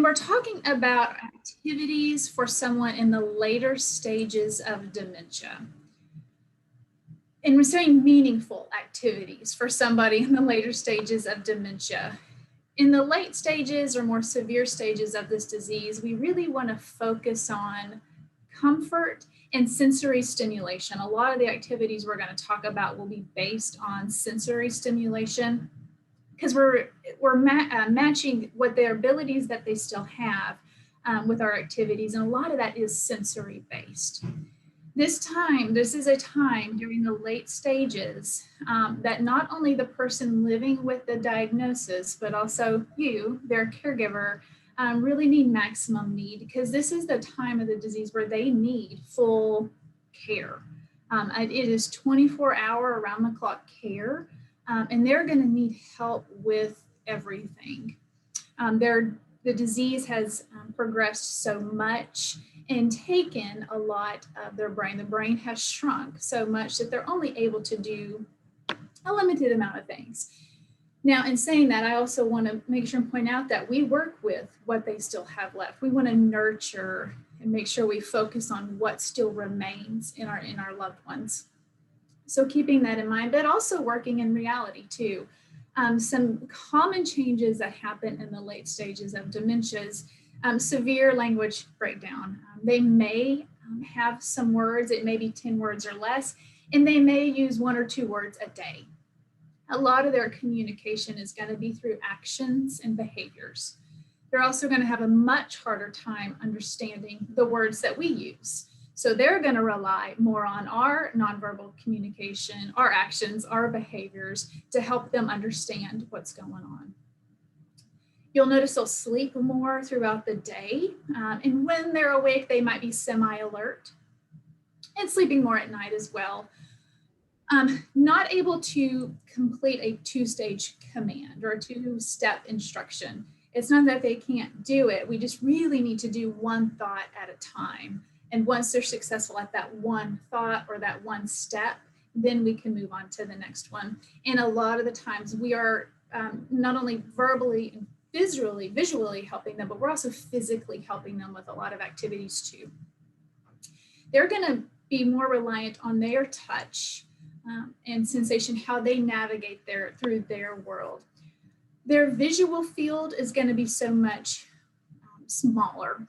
we're talking about activities for someone in the later stages of dementia. And we're saying meaningful activities for somebody in the later stages of dementia. In the late stages or more severe stages of this disease, we really want to focus on comfort and sensory stimulation. A lot of the activities we're going to talk about will be based on sensory stimulation because we're matching what their abilities that they still have with our activities, and a lot of that is sensory based. This is a time during the late stages that not only the person living with the diagnosis, but also you, their caregiver, really need maximum need, because this is the time of the disease where they need full care. It is 24-hour around the clock care, and they're going to need help with everything. The disease has progressed so much and taken a lot of their brain. The brain has shrunk so much that they're only able to do a limited amount of things. Now, in saying that, I also want to make sure and point out that we work with what they still have left. We want to nurture and make sure we focus on what still remains in our loved ones. So keeping that in mind, but also working in reality too. Some common changes that happen in the late stages of dementias, severe language breakdown. They may have some words, it may be 10 words or less, and they may use 1 or 2 words a day. A lot of their communication is going to be through actions and behaviors. They're also going to have a much harder time understanding the words that we use. So they're going to rely more on our nonverbal communication, our actions, our behaviors to help them understand what's going on. You'll notice they'll sleep more throughout the day. And when they're awake, they might be semi-alert and sleeping more at night as well. Not able to complete a 2-stage command or a 2-step instruction. It's not that they can't do it. We just really need to do one thought at a time. And once they're successful at that one thought or that one step, then we can move on to the next one. And a lot of the times we are not only verbally and visually helping them, but we're also physically helping them with a lot of activities too. They're going to be more reliant on their touch and sensation, how they navigate through their world. Their visual field is going to be so much smaller.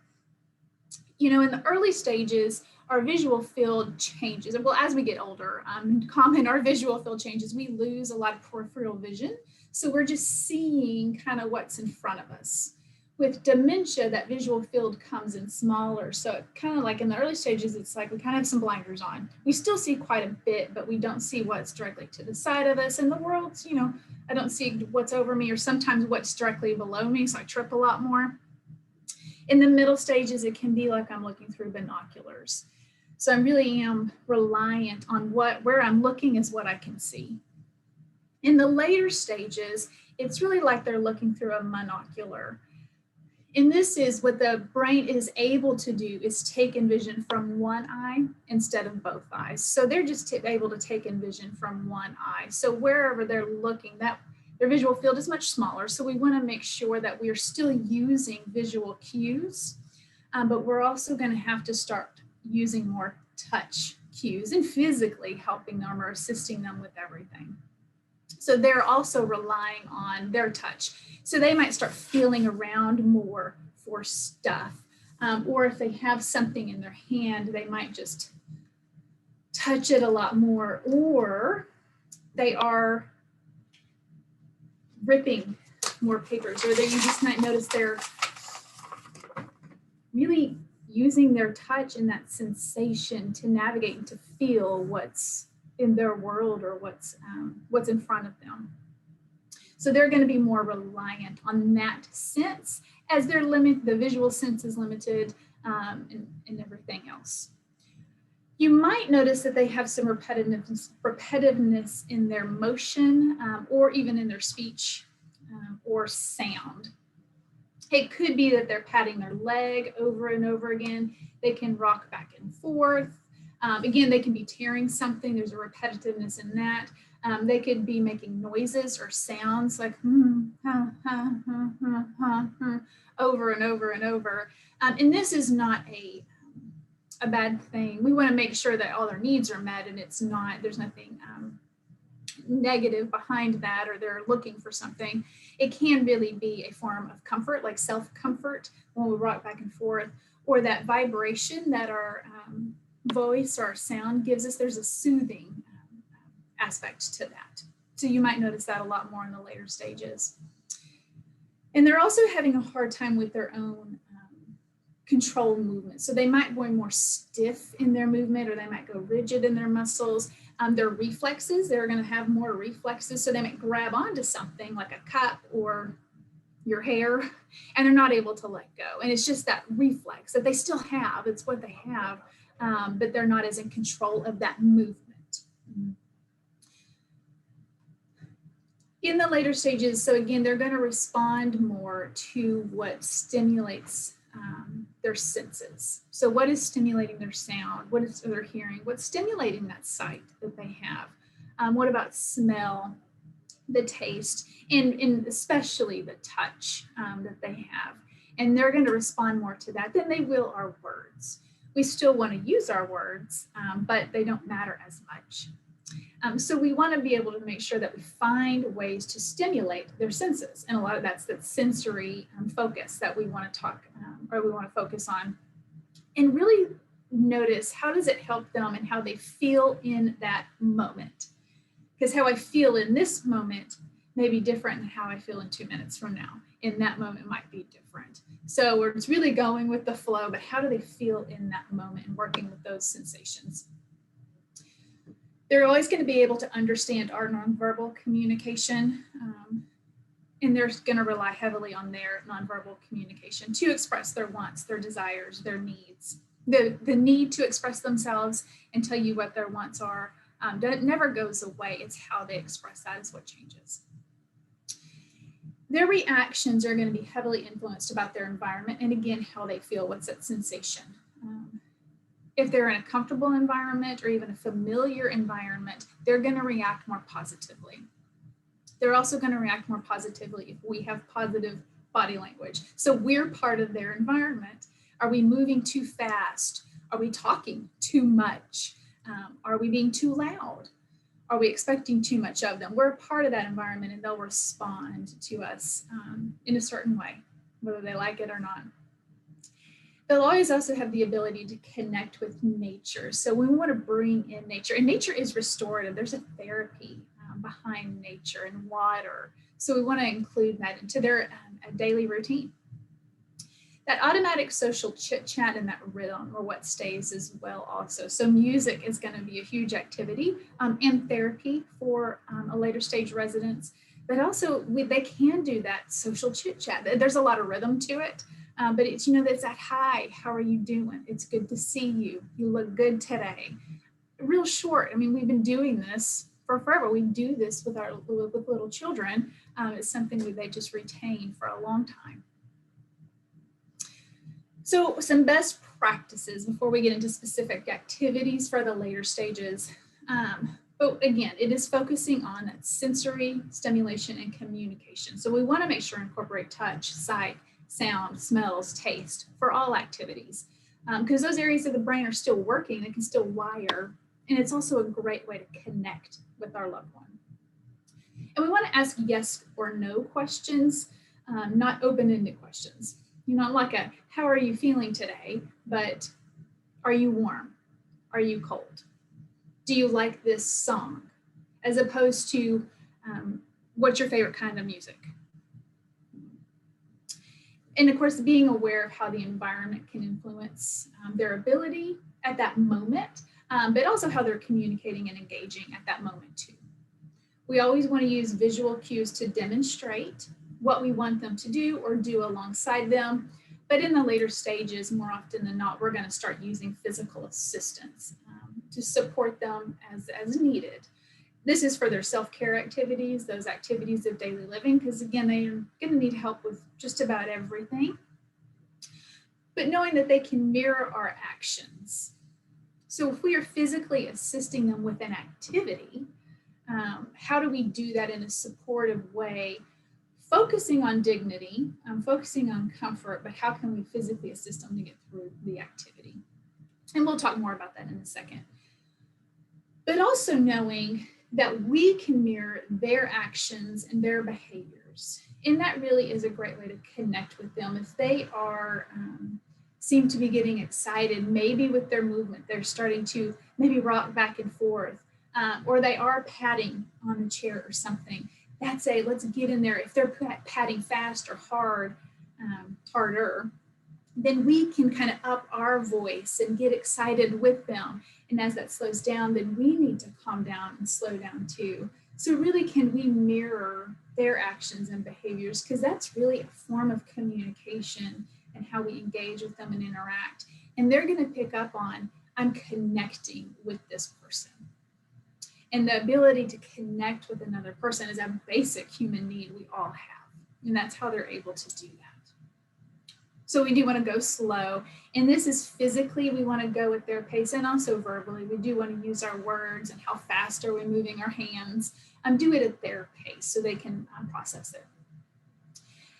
You know, in the early stages, our visual field changes. Well, as we get older, our visual field changes. We lose a lot of peripheral vision. So we're just seeing kind of what's in front of us. With dementia, that visual field comes in smaller. So kind of like in the early stages, it's like we kind of have some blinders on. We still see quite a bit, but we don't see what's directly to the side of us. And the world's, you know, I don't see what's over me or sometimes what's directly below me. So I trip a lot more. In the middle stages, it can be like I'm looking through binoculars. So I really am reliant on where I'm looking is what I can see. In the later stages, it's really like they're looking through a monocular. And this is what the brain is able to do, is take in vision from one eye instead of both eyes. So they're just able to take in vision from one eye. So wherever they're looking, their visual field is much smaller. So we want to make sure that we are still using visual cues, but we're also going to have to start using more touch cues and physically helping them or assisting them with everything. So they're also relying on their touch. So they might start feeling around more for stuff. Or if they have something in their hand, they might just touch it a lot more. Or they are ripping more papers. Or you just might notice they're really using their touch and that sensation to navigate and to feel what's in their world or what's in front of them. So they're going to be more reliant on that sense, as the visual sense is limited and everything else. You might notice that they have some repetitiveness in their motion or even in their speech or sound. It could be that they're patting their leg over and over again. They can rock back and forth. Again, they can be tearing something. There's a repetitiveness in that. They could be making noises or sounds like over and over and over. And this is not a bad thing. We want to make sure that all their needs are met, and there's nothing negative behind that, or they're looking for something. It can really be a form of comfort, like self-comfort when we rock back and forth, or that vibration that our voice or our sound gives us. There's a soothing aspect to that. So you might notice that a lot more in the later stages. And they're also having a hard time with their own controlled movement. So they might go more stiff in their movement, or they might go rigid in their muscles. Their reflexes, they're going to have more reflexes. So they might grab onto something like a cup or your hair, and they're not able to let go. And it's just that reflex that they still have. It's what they have, but they're not as in control of that movement. In the later stages, so again, they're going to respond more to what stimulates their senses. So what is stimulating their sound? What is their hearing? What's stimulating that sight that they have? What about smell, the taste, and especially the touch that they have? And they're going to respond more to that than they will our words. We still want to use our words, but they don't matter as much. So we want to be able to make sure that we find ways to stimulate their senses. And a lot of that's that sensory focus that we want to talk or we want to focus on. And really notice, how does it help them and how they feel in that moment? Because how I feel in this moment may be different than how I feel in 2 minutes from now. In that moment might be different. So it's really going with the flow, but how do they feel in that moment and working with those sensations? They're always going to be able to understand our nonverbal communication, and they're going to rely heavily on their nonverbal communication to express their wants, their desires, their needs. The need to express themselves and tell you what their wants are that never goes away. It's how they express that is what changes. Their reactions are going to be heavily influenced about their environment, and again, how they feel, what's that sensation. If they're in a comfortable environment or even a familiar environment, they're going to react more positively. They're also going to react more positively if we have positive body language. So we're part of their environment. Are we moving too fast? Are we talking too much? Are we being too loud? Are we expecting too much of them? We're part of that environment, and they'll respond to us in a certain way, whether they like it or not. They'll always also have the ability to connect with nature. So we want to bring in nature, and nature is restorative. There's a therapy behind nature and water. So we want to include that into their daily routine. That automatic social chit chat and that rhythm are what stays as well also. So music is going to be a huge activity and therapy for a later stage residents, but also they can do that social chit chat. There's a lot of rhythm to it. But it's, that's that, hi, how are you doing? It's good to see you. You look good today. Real short. I mean, we've been doing this for forever. We do this with little children. It's something that they just retain for a long time. So some best practices before we get into specific activities for the later stages. But again, it is focusing on that sensory stimulation and communication. So we want to make sure to incorporate touch, sight, sound, smells, taste for all activities, because those areas of the brain are still working. They can still wire, and it's also a great way to connect with our loved one. And we want to ask yes or no questions, not open-ended questions. Not like a, how are you feeling today? But are you warm? Are you cold? Do you like this song? As opposed to, what's your favorite kind of music? And of course, being aware of how the environment can influence their ability at that moment, but also how they're communicating and engaging at that moment too. We always want to use visual cues to demonstrate what we want them to do or do alongside them. But in the later stages, more often than not, we're going to start using physical assistance to support them as needed. This is for their self-care activities, those activities of daily living, because again, they're going to need help with just about everything. But knowing that they can mirror our actions. So if we are physically assisting them with an activity, How do we do that in a supportive way, focusing on dignity, focusing on comfort, but how can we physically assist them to get through the activity? And we'll talk more about that in a second. But also knowing that we can mirror their actions and their behaviors. And that really is a great way to connect with them. If they are seem to be getting excited, maybe with their movement, they're starting to maybe rock back and forth, or they are patting on the chair or something. That's let's get in there. If they're patting fast or harder, then we can kind of up our voice and get excited with them. And as that slows down, then we need to calm down and slow down too. So really, can we mirror their actions and behaviors? Because that's really a form of communication and how we engage with them and interact. And they're going to pick up on, I'm connecting with this person. And the ability to connect with another person is a basic human need we all have. And that's how they're able to do that. So we do want to go slow. And this is physically, we want to go at their pace, and also verbally. We do want to use our words and how fast are we moving our hands. Do it at their pace so they can process it.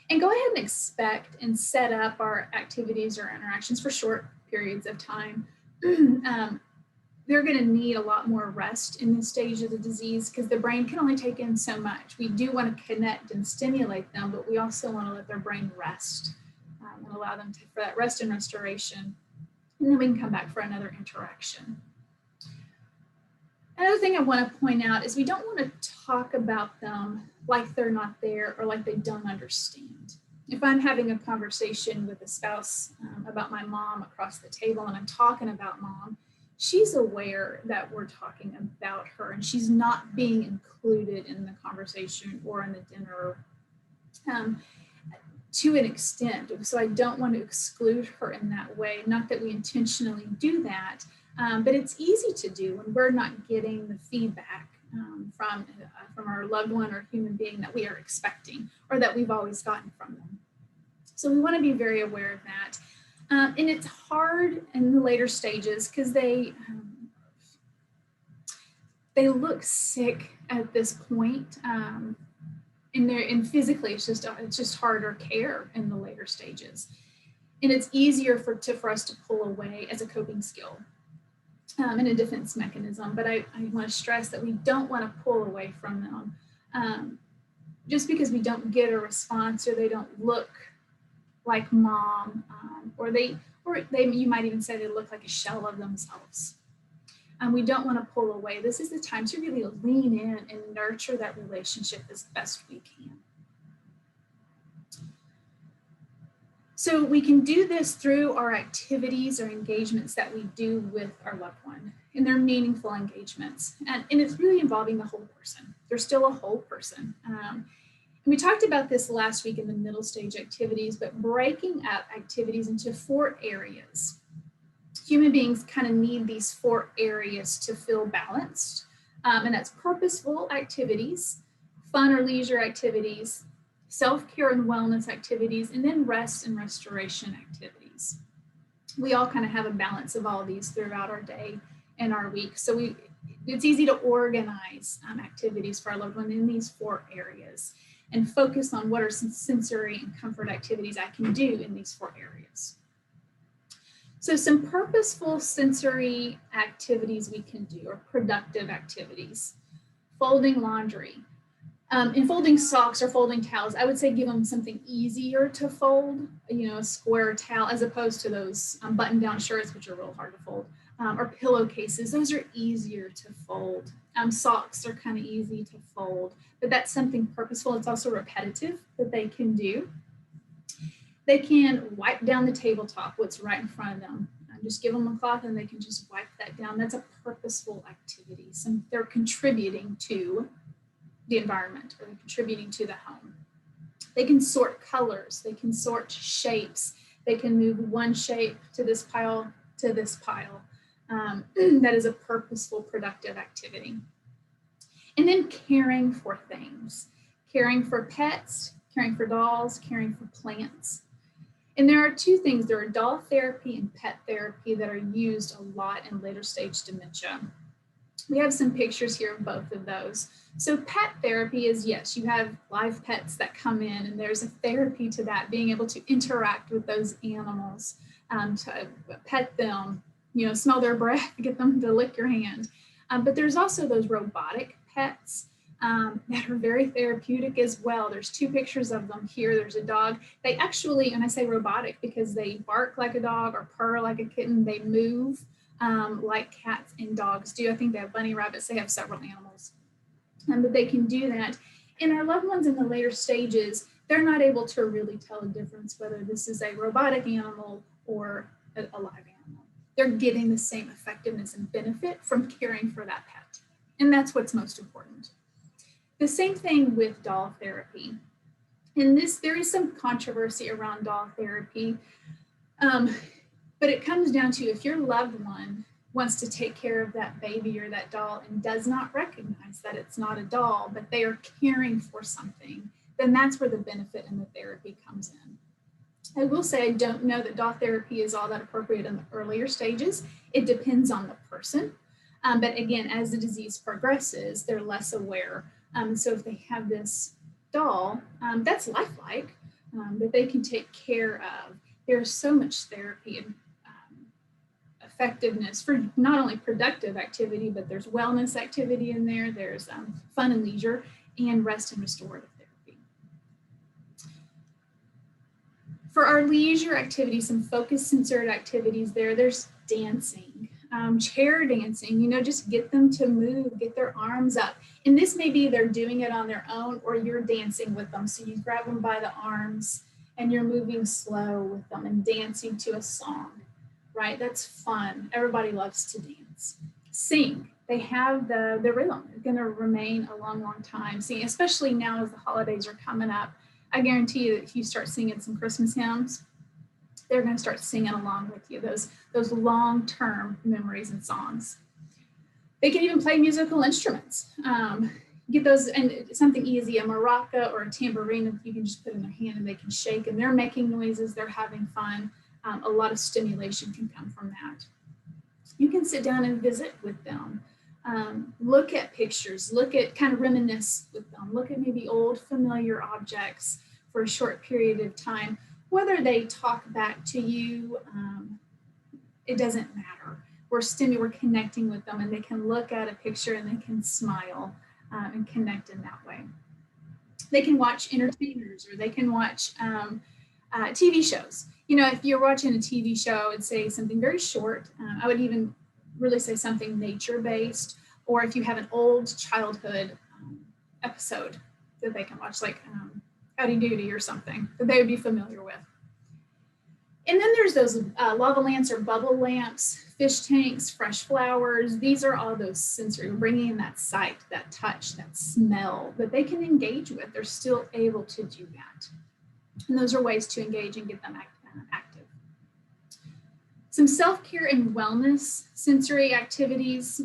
And go ahead and expect and set up our activities or interactions for short periods of time. They're going to need a lot more rest in this stage of the disease because the brain can only take in so much. We do want to connect and stimulate them, but we also want to let their brain rest and allow them for that rest and restoration. And then we can come back for another interaction. Another thing I want to point out is we don't want to talk about them like they're not there or like they don't understand. If I'm having a conversation with a spouse about my mom across the table and I'm talking about mom, she's aware that we're talking about her and she's not being included in the conversation or in the dinner to an extent. So I don't want to exclude her in that way. Not that we intentionally do that, but it's easy to do when we're not getting the feedback from our loved one or human being that we are expecting or that we've always gotten from them. So we want to be very aware of that. And it's hard in the later stages because they look sick at this point. And physically, it's just harder care in the later stages. And it's easier for us to pull away as a coping skill and a defense mechanism. But I want to stress that we don't want to pull away from them just because we don't get a response or they don't look like mom, or you might even say they look like a shell of themselves. We don't want to pull away. This is the time to really lean in and nurture that relationship as best we can. So we can do this through our activities or engagements that we do with our loved one, and they're meaningful engagements. And it's really involving the whole person. They're still a whole person. We talked about this last week in the middle stage activities, but breaking up activities into 4 areas. Human beings kind of need these 4 areas to feel balanced. And that's purposeful activities, fun or leisure activities, self-care and wellness activities, and then rest and restoration activities. We all kind of have a balance of all these throughout our day and our week. So it's easy to organize activities for our loved one in these 4 areas and focus on what are some sensory and comfort activities I can do in these 4 areas. So some purposeful sensory activities we can do, or productive activities. Folding laundry. In folding socks or folding towels, I would say give them something easier to fold, a square towel, as opposed to those button-down shirts, which are real hard to fold, or pillowcases. Those are easier to fold. Socks are kind of easy to fold, but that's something purposeful. It's also repetitive that they can do. They can wipe down the tabletop, what's right in front of them. Just give them a cloth and they can just wipe that down. That's a purposeful activity. So they're contributing to the environment, or they're contributing to the home. They can sort colors, they can sort shapes, they can move one shape to this pile to this pile. That is a purposeful, productive activity. And then caring for things, caring for pets, caring for dolls, caring for plants. And there are 2 things, there are doll therapy and pet therapy that are used a lot in later stage dementia. We have some pictures here of both of those. So pet therapy is, yes, you have live pets that come in, and there's a therapy to that, being able to interact with those animals, to pet them, smell their breath, get them to lick your hand. But there's also those robotic pets that are very therapeutic as well. There's two pictures of them here. There's a dog. They actually, and I say robotic because they bark like a dog or purr like a kitten. They move like cats and dogs do. I think they have bunny rabbits. They have several animals, but they can do that. And our loved ones in the later stages, they're not able to really tell the difference whether this is a robotic animal or a live animal. They're getting the same effectiveness and benefit from caring for that pet. And that's what's most important. The same thing with doll therapy. In this, there is some controversy around doll therapy, but it comes down to, if your loved one wants to take care of that baby or that doll and does not recognize that it's not a doll, but they are caring for something, then that's where the benefit in the therapy comes in. I will say I don't know that doll therapy is all that appropriate in the earlier stages. It depends on the person. But again, as the disease progresses, they're less aware. So if they have this doll that's lifelike, that they can take care of, there's so much therapy and effectiveness for not only productive activity, but there's wellness activity in there. There's fun and leisure, and rest and restorative therapy. For our leisure activities, some focused sensory activities there's dancing, chair dancing, just get them to move, get their arms up. And this may be they're doing it on their own, or you're dancing with them. So you grab them by the arms and you're moving slow with them and dancing to a song, right? That's fun. Everybody loves to dance. Sing. They have the rhythm. It's going to remain a long, long time. See, especially now as the holidays are coming up, I guarantee you that if you start singing some Christmas hymns, they're going to start singing along with you, those long-term memories and songs. They can even play musical instruments. Get those, and something easy, a maraca or a tambourine that you can just put in their hand and they can shake, and they're making noises, they're having fun. A lot of stimulation can come from that. You can sit down and visit with them. Look at pictures, kind of reminisce with them. Look at maybe old familiar objects for a short period of time. Whether they talk back to you, it doesn't matter. We're connecting with them, and they can look at a picture and they can smile and connect in that way. They can watch entertainers, or they can watch TV shows. If you're watching a TV show and say something very short, I would even really say something nature-based, or if you have an old childhood episode that they can watch, like Howdy Doody or something that they would be familiar with. And then there's those lava lamps or bubble lamps, fish tanks, fresh flowers. These are all those sensory, bringing in that sight, that touch, that smell that they can engage with. They're still able to do that. And those are ways to engage and get them active. Some self-care and wellness sensory activities.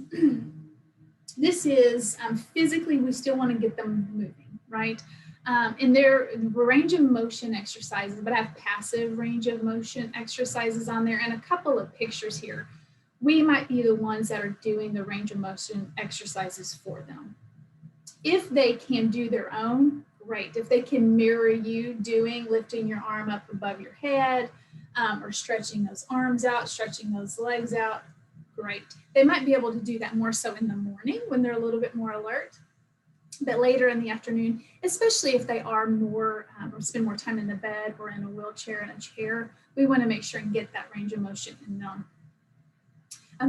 This is physically, we still want to get them moving, right? And they're range of motion exercises, but I have passive range of motion exercises on there, and a couple of pictures here. We might be the ones that are doing the range of motion exercises for them. If they can do their own, great. If they can mirror you lifting your arm up above your head, or stretching those arms out, stretching those legs out, great. They might be able to do that more so in the morning when they're a little bit more alert. But later in the afternoon, especially if they are more or spend more time in the bed or in a wheelchair and a chair, we want to make sure and get that range of motion in them.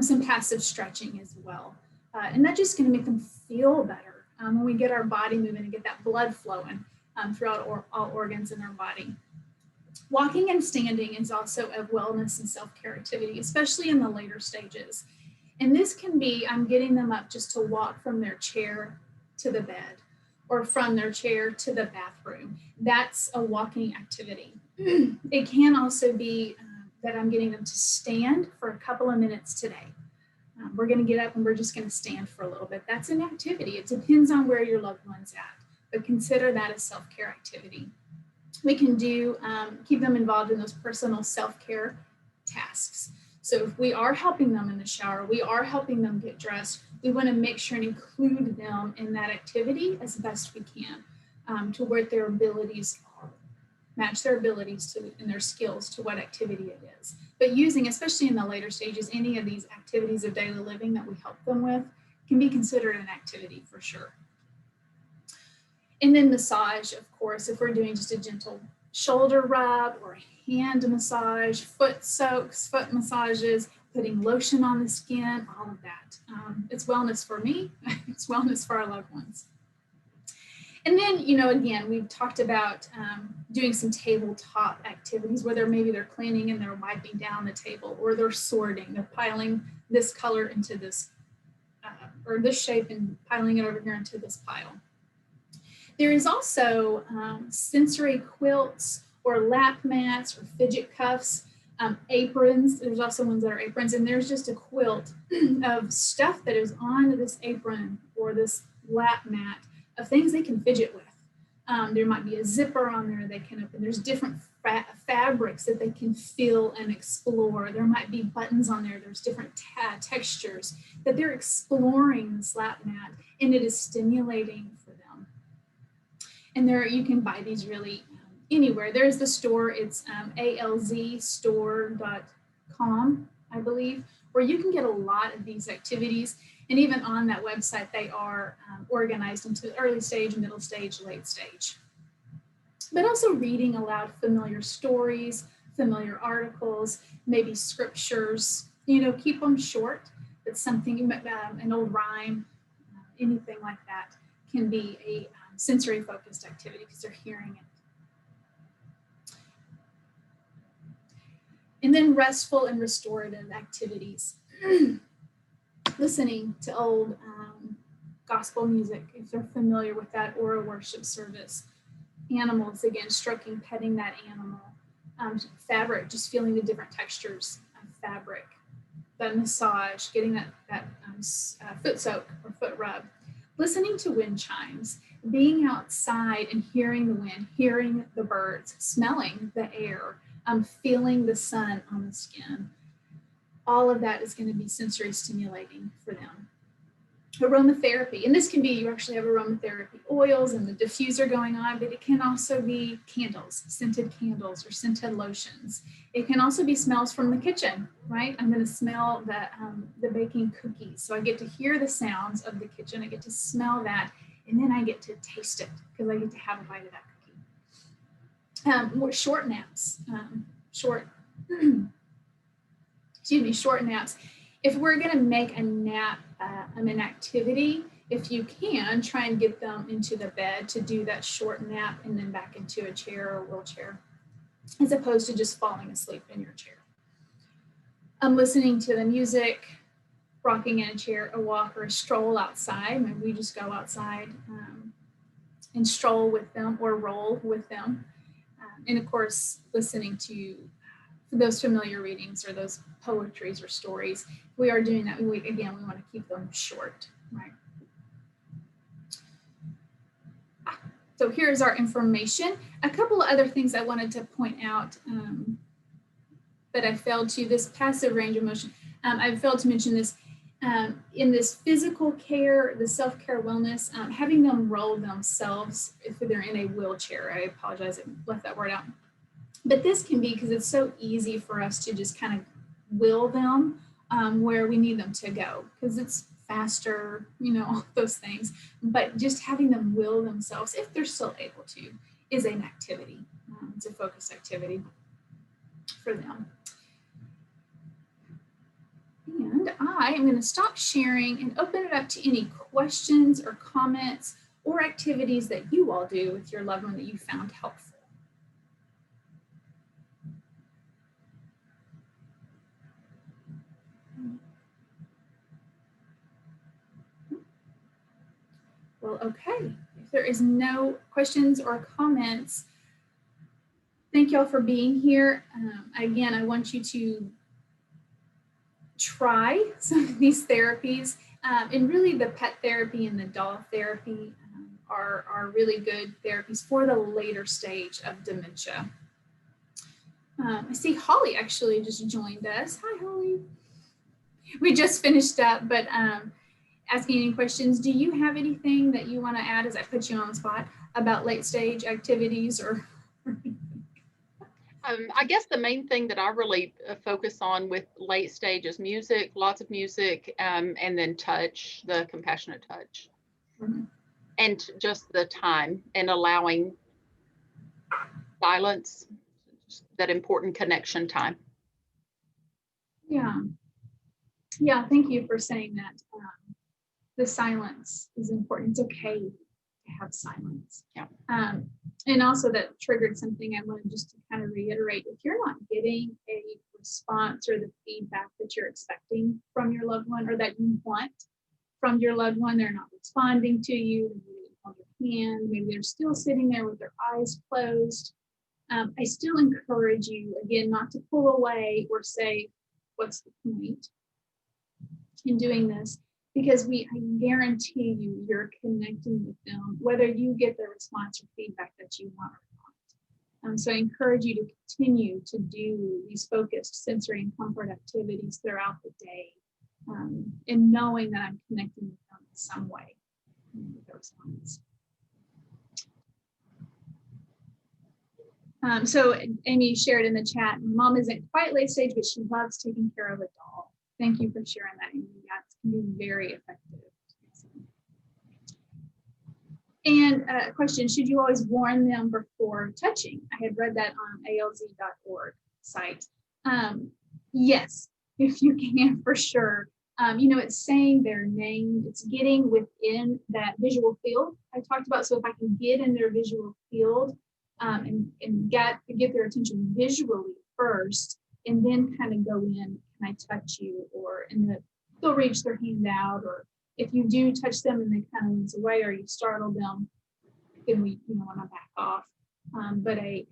Some passive stretching as well. And that's just going to make them feel better when we get our body moving and get that blood flowing throughout all organs in our body. Walking and standing is also a wellness and self-care activity, especially in the later stages. And this can be, I'm getting them up just to walk from their chair to the bed, or from their chair to the bathroom. That's a walking activity. It can also be that I'm getting them to stand for a couple of minutes today. We're going to get up and we're just going to stand for a little bit. That's an activity. It depends on where your loved one's at, but consider that a self-care activity. We can keep them involved in those personal self-care tasks. So if we are helping them in the shower, we are helping them get dressed, we want to make sure and include them in that activity as best we can, to where their abilities are, match their abilities to and their skills to what activity it is. But using, especially in the later stages, any of these activities of daily living that we help them with can be considered an activity for sure. And then massage, of course, if we're doing just a gentle shoulder rub or hand massage, foot soaks, foot massages, putting lotion on the skin, all of that. It's wellness for me, it's wellness for our loved ones. And then, you know, again, we've talked about doing some tabletop activities, whether maybe they're cleaning and they're wiping down the table, or they're sorting, they're piling this color into this, or this shape and piling it over here into this pile. There is also sensory quilts or lap mats or fidget cuffs, aprons. There's also ones that are aprons, and there's just a quilt of stuff that is on this apron or this lap mat of things they can fidget with. There might be a zipper on there they can open. There's different fabrics that they can feel and explore. There might be buttons on there. There's different textures that they're exploring this lap mat, and it is stimulating for them. And there, you can buy these really anywhere. There's the store, it's alzstore.com, I believe, where you can get a lot of these activities. And even on that website, they are organized into early stage, middle stage, late stage. But also reading aloud familiar stories, familiar articles, maybe scriptures, you know, keep them short. But something, an old rhyme, anything like that can be a sensory focused activity because they're hearing it. And then restful and restorative activities. Listening to old gospel music, if they're familiar with that, or a worship service. Animals, again, stroking, petting that animal. Fabric, just feeling the different textures of fabric. That massage, getting that foot soak or foot rub. Listening to wind chimes, being outside and hearing the wind, hearing the birds, smelling the air, feeling the sun on the skin. All of that is going to be sensory stimulating for them. Aromatherapy, and this can be, you actually have aromatherapy oils and the diffuser going on, but it can also be candles, scented candles or scented lotions. It can also be smells from the kitchen, right? I'm going to smell the baking cookies. So I get to hear the sounds of the kitchen. I get to smell that, and then I get to taste it because I get to have a bite of that cookie. More short naps, short naps. If we're going to make a nap an activity, if you can, try and get them into the bed to do that short nap and then back into a chair or wheelchair, as opposed to just falling asleep in your chair. Listening to the music, rocking in a chair, a walk, or a stroll outside. Maybe we just go outside and stroll with them or roll with them. And of course, listening to those familiar readings or those poetries or stories. We are doing that. We want to keep them short, right? So here's our information. A couple of other things I wanted to point out that I failed to, this passive range of motion. I failed to mention this. In this physical care, the self-care wellness, having them roll themselves if they're in a wheelchair. I apologize, I left that word out. But this can be, because it's so easy for us to just kind of will them where we need them to go, because it's faster, you know, all those things. But just having them will themselves, if they're still able to, is an activity. It's a focused activity for them. And I am going to stop sharing and open it up to any questions or comments or activities that you all do with your loved one that you found helpful. Well, okay, if there is no questions or comments, thank you all for being here. Again, I want you to try some of these therapies, and really the pet therapy and the doll therapy are really good therapies for the later stage of dementia. I see Holly actually just joined us. Hi, Holly. We just finished up, but asking any questions. Do you have anything that you want to add as I put you on the spot about late stage activities or? I guess the main thing that I really focus on with late stage is music, lots of music, and then touch, the compassionate touch, and just the time and allowing silence, that important connection time. Yeah. Yeah. Thank you for saying that. The silence is important. It's okay to have silence. Yeah. And also that triggered something I wanted just to kind of reiterate. If you're not getting a response or the feedback that you're expecting from your loved one or that you want from your loved one, they're not responding to you, maybe they hold your hand, maybe they're still sitting there with their eyes closed. I still encourage you, again, not to pull away or say, what's the point in doing this? Because I guarantee you, you're connecting with them, whether you get the response or feedback that you want or not. So I encourage you to continue to do these focused sensory and comfort activities throughout the day, and knowing that I'm connecting with them in some way with the response. So Amy shared in the chat, mom isn't quite late stage, but she loves taking care of a doll. Thank you for sharing that, Amy. That can be very effective. And a question, should you always warn them before touching? I had read that on alz.org site. Yes, if you can, for sure. It's saying their name, it's getting within that visual field I talked about. So if I can get in their visual field and get their attention visually first, and then kind of go in, can I touch you? Or they'll reach their hand out, or if you do touch them and they kind of wince away or you startle them, then we want to back off. But a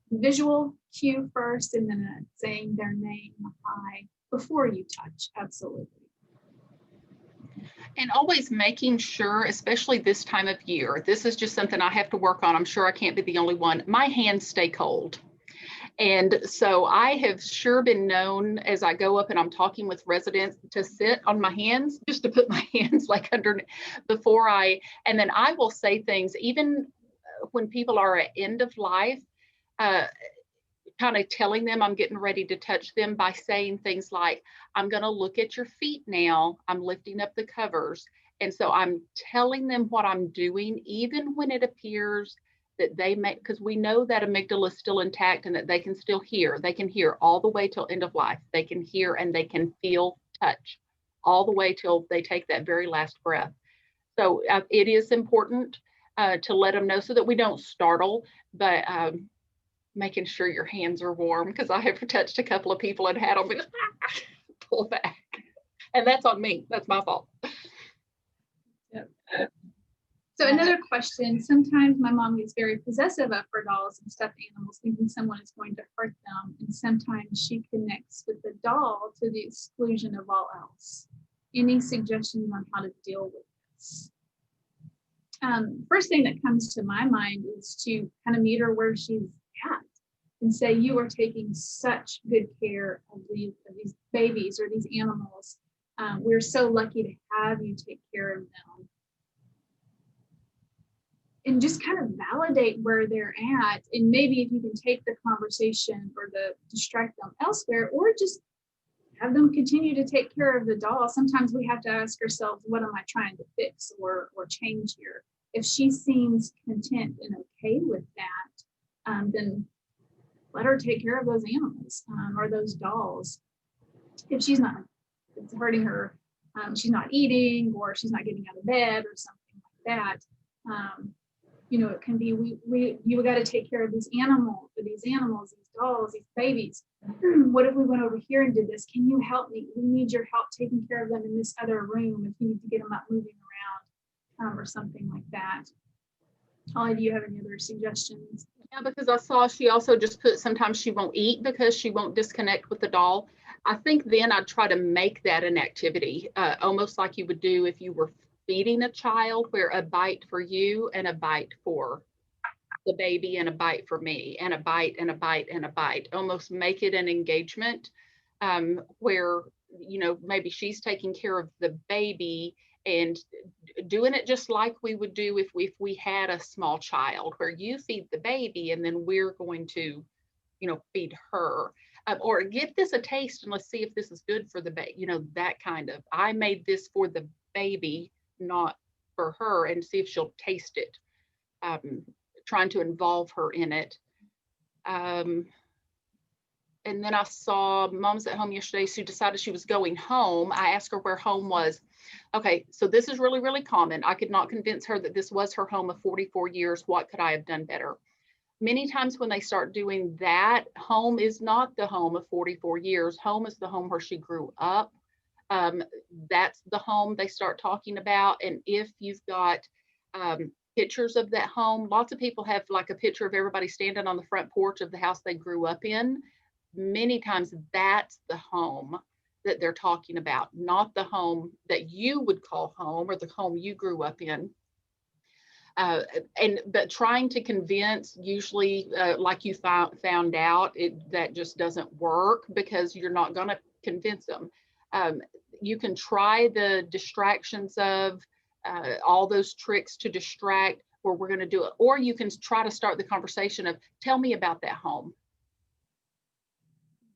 visual cue first, and then saying their name, hi, before you touch, absolutely. And always making sure, especially this time of year, this is just something I have to work on. I'm sure I can't be the only one. My hands stay cold. And so I have sure been known as I go up and I'm talking with residents to sit on my hands, just to put my hands like under before and then I will say things, even when people are at end of life, kind of telling them I'm getting ready to touch them by saying things like, I'm going to look at your feet now, I'm lifting up the covers. And so I'm telling them what I'm doing, even when it appears that they may, because we know that amygdala is still intact and that they can still hear. They can hear all the way till end of life. They can hear and they can feel touch all the way till they take that very last breath. So it is important to let them know so that we don't startle, but making sure your hands are warm, because I have touched a couple of people and had them pull back. And that's on me. That's my fault. Yep. So another question, sometimes my mom gets very possessive of her dolls and stuffed animals, thinking someone is going to hurt them. And sometimes she connects with the doll to the exclusion of all else. Any suggestions on how to deal with this? First thing that comes to my mind is to kind of meet her where she's at and say, you are taking such good care of these babies or these animals. We're so lucky to have you take care of them. And just kind of validate where they're at. And maybe if you can take the conversation or distract them elsewhere, or just have them continue to take care of the doll. Sometimes we have to ask ourselves, what am I trying to fix or change here? If she seems content and okay with that, then let her take care of those animals or those dolls. If she's not, it's hurting her, she's not eating or she's not getting out of bed or something like that. It can be, you got to take care of these animals, these dolls, these babies. What if we went over here and did this? Can you help me? We need your help taking care of them in this other room if you need to get them up moving around or something like that. Holly, do you have any other suggestions? Yeah, because I saw she also just put sometimes she won't eat because she won't disconnect with the doll. I think then I'd try to make that an activity, almost like you would do if you were feeding a child, where a bite for you and a bite for the baby and a bite for me and a bite and a bite and a bite. Almost make it an engagement where, maybe she's taking care of the baby and doing it just like we would do if we had a small child, where you feed the baby and then we're going to, feed her. Or give this a taste and let's see if this is good for the baby, that kind of, I made this for the baby, not for her, and see if she'll taste it. Trying to involve her in it. And then I saw moms at home yesterday who decided she was going home. I asked her where home was. Okay, so this is really, really common. I could not convince her that this was her home of 44 years. What could I have done better? Many times when they start doing that, home is not the home of 44 years. Home is the home where she grew up. That's the home they start talking about. And if you've got pictures of that home, lots of people have like a picture of everybody standing on the front porch of the house they grew up in. Many times that's the home that they're talking about, not the home that you would call home or the home you grew up in. But trying to convince, usually like you found out, that just doesn't work, because you're not going to convince them. You can try the distractions of all those tricks to distract, where we're going to do it, or you can try to start the conversation of, tell me about that home.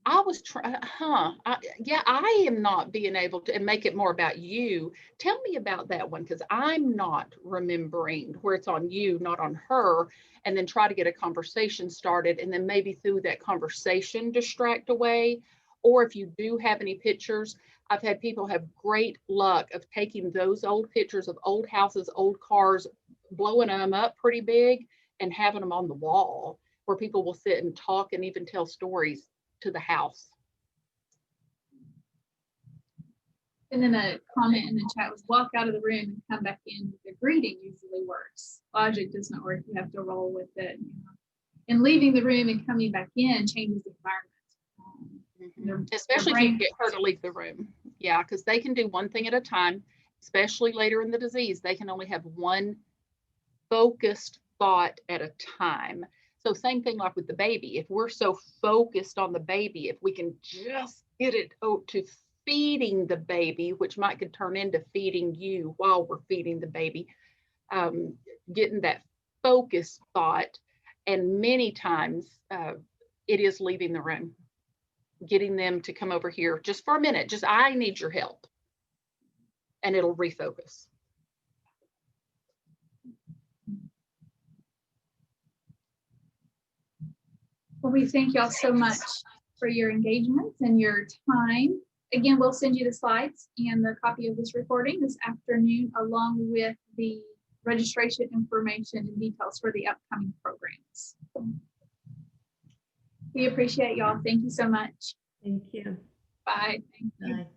I was I am not being able to, and make it more about you. Tell me about that one, because I'm not remembering, where it's on you, not on her. And then try to get a conversation started, and then maybe through that conversation distract away. Or if you do have any pictures, I've had people have great luck of taking those old pictures of old houses, old cars, blowing them up pretty big and having them on the wall, where people will sit and talk and even tell stories to the house. And then a comment in the chat was, walk out of the room and come back in. The greeting usually works. Logic does not work. You have to roll with it. And leaving the room and coming back in changes the environment. Especially if you get her to leave the room. Yeah, because they can do one thing at a time, especially later in the disease. They can only have one focused thought at a time. So same thing like with the baby. If we're so focused on the baby, if we can just get it to feeding the baby, which might could turn into feeding you while we're feeding the baby, getting that focused thought. And many times it is leaving the room, getting them to come over here just for a minute, just, I need your help. And it'll refocus. Well, we thank y'all so much for your engagement and your time. Again, we'll send you the slides and the copy of this recording this afternoon, along with the registration information and details for the upcoming programs. We appreciate y'all. Thank you so much. Thank you. Bye. Thank you. Bye.